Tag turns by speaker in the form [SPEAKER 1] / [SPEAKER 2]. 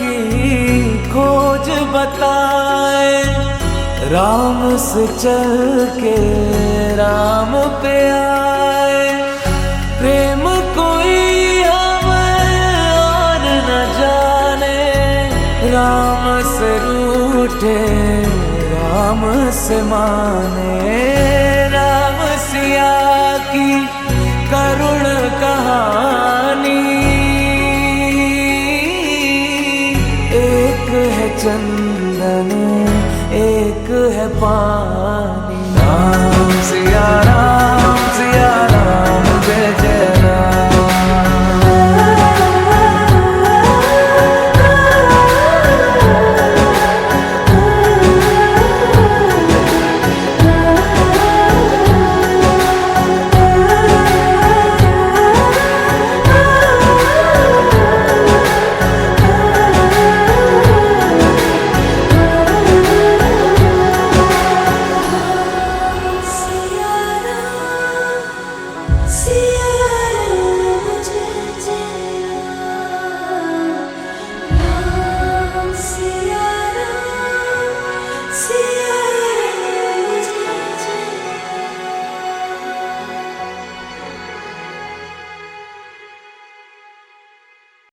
[SPEAKER 1] की खोज बताए, राम से चल के राम पे आए। प्रेम कोई हमें और न जाने, राम से रूठे राम से माने। राम सिया की करुण कहानी, एक है चंदन एक है पानी। राम सिया राम जय जय राम।